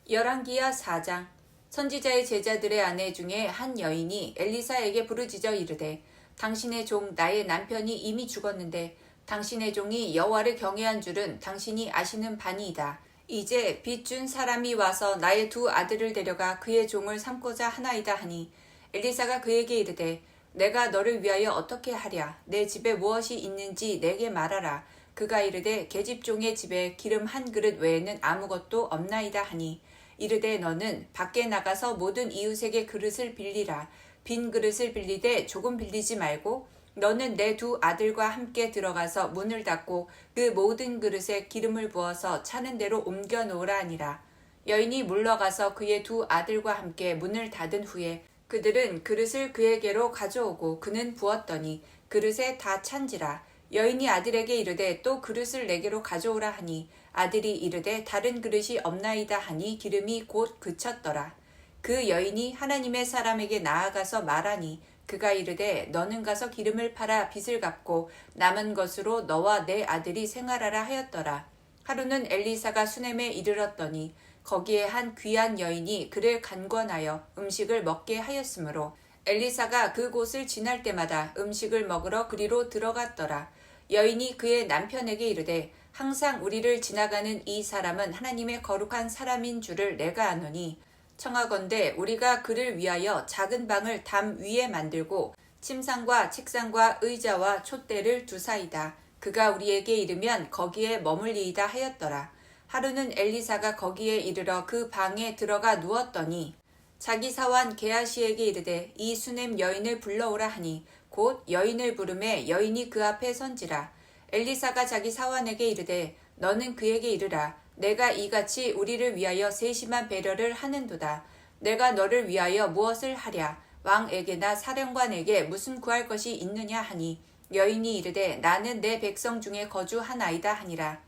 열왕기하 4장. 선지자의 제자들의 아내 중에 한 여인이 엘리사에게 부르짖어 이르되 당신의 종 나의 남편이 이미 죽었는데 당신의 종이 여호와를 경외한 줄은 당신이 아시는 바니이다. 이제 빚 준 사람이 와서 나의 두 아들을 데려가 그의 종을 삼고자 하나이다 하니 엘리사가 그에게 이르되 내가 너를 위하여 어떻게 하랴. 내 집에 무엇이 있는지 내게 말하라. 그가 이르되 계집종의 집에 기름 한 그릇 외에는 아무것도 없나이다 하니 이르되 너는 밖에 나가서 모든 이웃에게 그릇을 빌리라. 빈 그릇을 빌리되 조금 빌리지 말고 너는 내 두 아들과 함께 들어가서 문을 닫고 그 모든 그릇에 기름을 부어서 차는 대로 옮겨 놓으라 하니라. 여인이 물러가서 그의 두 아들과 함께 문을 닫은 후에 그들은 그릇을 그에게로 가져오고 그는 부었더니 그릇에 다 찬지라. 여인이 아들에게 이르되 또 그릇을 내게로 가져오라 하니 아들이 이르되 다른 그릇이 없나이다 하니 기름이 곧 그쳤더라. 그 여인이 하나님의 사람에게 나아가서 말하니 그가 이르되 너는 가서 기름을 팔아 빚을 갚고 남은 것으로 너와 내 아들이 생활하라 하였더라. 하루는 엘리사가 수넴에 이르렀더니 거기에 한 귀한 여인이 그를 간권하여 음식을 먹게 하였으므로 엘리사가 그곳을 지날 때마다 음식을 먹으러 그리로 들어갔더라. 여인이 그의 남편에게 이르되 항상 우리를 지나가는 이 사람은 하나님의 거룩한 사람인 줄을 내가 아노니 청하건대 우리가 그를 위하여 작은 방을 담 위에 만들고 침상과 책상과 의자와 촛대를 두사이다. 그가 우리에게 이르면 거기에 머물리이다 하였더라. 하루는 엘리사가 거기에 이르러 그 방에 들어가 누웠더니 자기 사환 게하시에게 이르되 이 수넴 여인을 불러오라 하니 곧 여인을 부르매 여인이 그 앞에 선지라. 엘리사가 자기 사환에게 이르되 너는 그에게 이르라. 내가 이같이 우리를 위하여 세심한 배려를 하는도다. 내가 너를 위하여 무엇을 하랴. 왕에게나 사령관에게 무슨 구할 것이 있느냐 하니 여인이 이르되 나는 내 백성 중에 거주하나이다 하니라.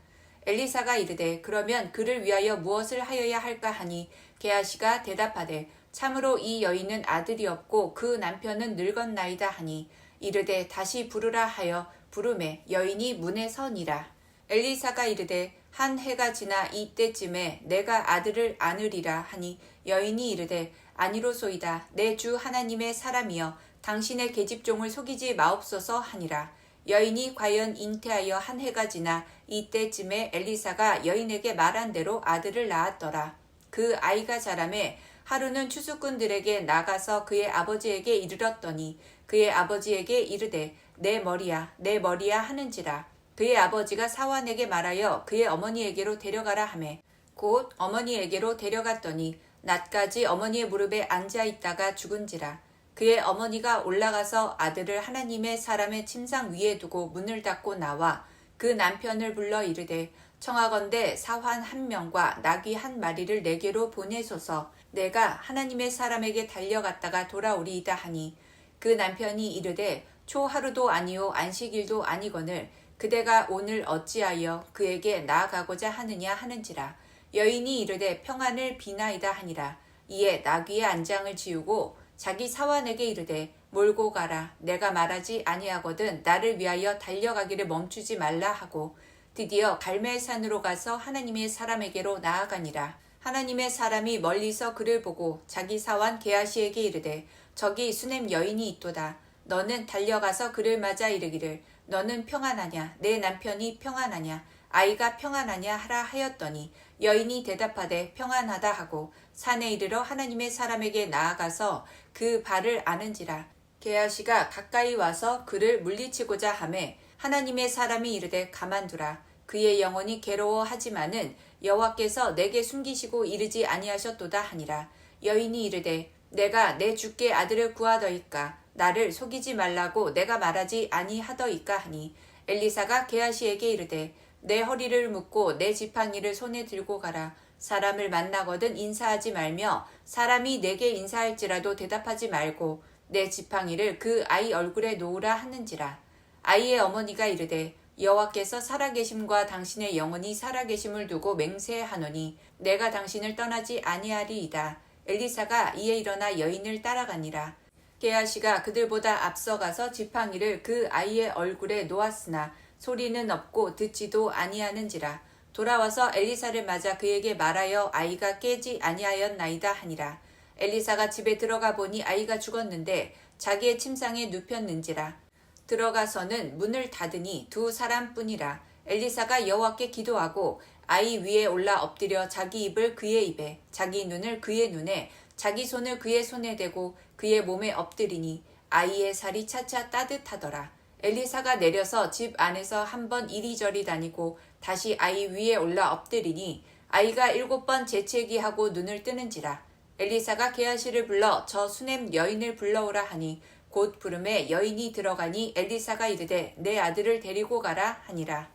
엘리사가 이르되 그러면 그를 위하여 무엇을 하여야 할까 하니 게하시가 대답하되 참으로 이 여인은 아들이 없고 그 남편은 늙었나이다 하니 이르되 다시 부르라 하여 부르매 여인이 문에 서니라. 엘리사가 이르되 한 해가 지나 이때쯤에 내가 아들을 안으리라 하니 여인이 이르되 아니로소이다. 내 주 하나님의 사람이여 당신의 계집종을 속이지 마옵소서 하니라. 여인이 과연 잉태하여 한 해가 지나 이때쯤에 엘리사가 여인에게 말한 대로 아들을 낳았더라. 그 아이가 자라매 하루는 추수꾼들에게 나가서 그의 아버지에게 이르렀더니 그의 아버지에게 이르되 내 머리야 내 머리야 하는지라. 그의 아버지가 사환에게 말하여 그의 어머니에게로 데려가라 하매 곧 어머니에게로 데려갔더니 낮까지 어머니의 무릎에 앉아 있다가 죽은지라. 그의 어머니가 올라가서 아들을 하나님의 사람의 침상 위에 두고 문을 닫고 나와 그 남편을 불러 이르되 청하건대 사환 한 명과 나귀 한 마리를 내게로 보내소서. 내가 하나님의 사람에게 달려갔다가 돌아오리이다 하니 그 남편이 이르되 초 하루도 아니요 안식일도 아니거늘 그대가 오늘 어찌하여 그에게 나아가고자 하느냐 하는지라. 여인이 이르되 평안을 비나이다 하니라. 이에 나귀의 안장을 지우고 자기 사환에게 이르되 몰고 가라. 내가 말하지 아니하거든 나를 위하여 달려가기를 멈추지 말라 하고 드디어 갈멜산으로 가서 하나님의 사람에게로 나아가니라. 하나님의 사람이 멀리서 그를 보고 자기 사환 게하시에게 이르되 저기 수넴 여인이 있도다. 너는 달려가서 그를 맞아 이르기를 너는 평안하냐 내 남편이 평안하냐 아이가 평안하냐 하라 하였더니 여인이 대답하되 평안하다 하고 산에 이르러 하나님의 사람에게 나아가서 그 발을 아는지라. 게하시가 가까이 와서 그를 물리치고자 하매 하나님의 사람이 이르되 가만두라. 그의 영혼이 괴로워하지만은 여호와께서 내게 숨기시고 이르지 아니하셨도다 하니라. 여인이 이르되 내가 내 주께 아들을 구하더이까 나를 속이지 말라고 내가 말하지 아니하더이까 하니 엘리사가 게하시에게 이르되 내 허리를 묶고 내 지팡이를 손에 들고 가라. 사람을 만나거든 인사하지 말며 사람이 내게 인사할지라도 대답하지 말고 내 지팡이를 그 아이 얼굴에 놓으라 하는지라. 아이의 어머니가 이르되 여호와께서 살아계심과 당신의 영혼이 살아계심을 두고 맹세하노니 내가 당신을 떠나지 아니하리이다. 엘리사가 이에 일어나 여인을 따라가니라. 게하시가 그들보다 앞서가서 지팡이를 그 아이의 얼굴에 놓았으나 소리는 없고 듣지도 아니하는지라. 돌아와서 엘리사를 맞아 그에게 말하여 아이가 깨지 아니하였나이다 하니라. 엘리사가 집에 들어가 보니 아이가 죽었는데 자기의 침상에 눕혔는지라. 들어가서는 문을 닫으니 두 사람뿐이라. 엘리사가 여호와께 기도하고 아이 위에 올라 엎드려 자기 입을 그의 입에, 자기 눈을 그의 눈에, 자기 손을 그의 손에 대고 그의 몸에 엎드리니 아이의 살이 차차 따뜻하더라. 엘리사가 내려서 집 안에서 한번 이리저리 다니고 다시 아이 위에 올라 엎드리니 아이가 7번 재채기하고 눈을 뜨는지라. 엘리사가 게하시를 불러 저 수넴 여인을 불러오라 하니 곧 부름에 여인이 들어가니 엘리사가 이르되 내 아들을 데리고 가라 하니라.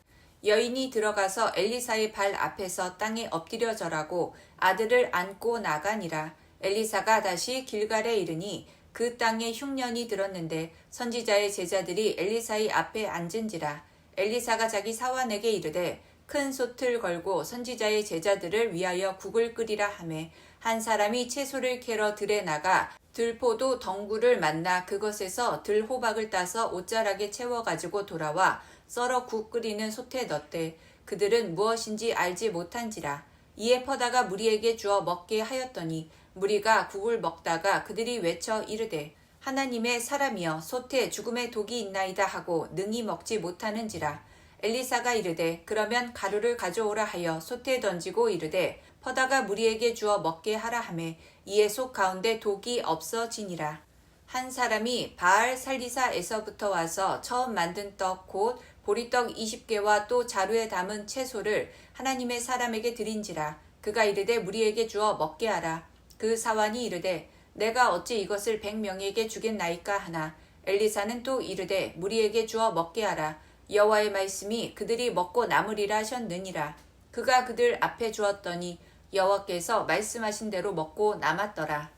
여인이 들어가서 엘리사의 발 앞에서 땅에 엎드려 절하고 아들을 안고 나가니라. 엘리사가 다시 길갈에 이르니 그 땅에 흉년이 들었는데 선지자의 제자들이 엘리사의 앞에 앉은지라. 엘리사가 자기 사환에게 이르되 큰 솥을 걸고 선지자의 제자들을 위하여 국을 끓이라 하매 한 사람이 채소를 캐러 들에 나가 들포도 덩굴을 만나 그것에서 들호박을 따서 옷자락에 채워 가지고 돌아와 썰어 국 끓이는 솥에 넣되 그들은 무엇인지 알지 못한지라. 이에 퍼다가 무리에게 주어 먹게 하였더니 무리가 국을 먹다가 그들이 외쳐 이르되 하나님의 사람이여 솥에 죽음의 독이 있나이다 하고 능히 먹지 못하는지라. 엘리사가 이르되 그러면 가루를 가져오라 하여 솥에 던지고 이르되 퍼다가 무리에게 주어 먹게 하라 하매 이에 솥 가운데 독이 없어지니라. 한 사람이 바알 살리사에서부터 와서 처음 만든 떡 곧 보리떡 20개와 또 자루에 담은 채소를 하나님의 사람에게 드린지라. 그가 이르되 무리에게 주어 먹게 하라. 그 사환이 이르되 내가 어찌 이것을 100명에게 주겠나이까 하나 엘리사는 또 이르되 무리에게 주어 먹게 하라. 여호와의 말씀이 그들이 먹고 남으리라 하셨느니라. 그가 그들 앞에 주었더니 여호와께서 말씀하신 대로 먹고 남았더라.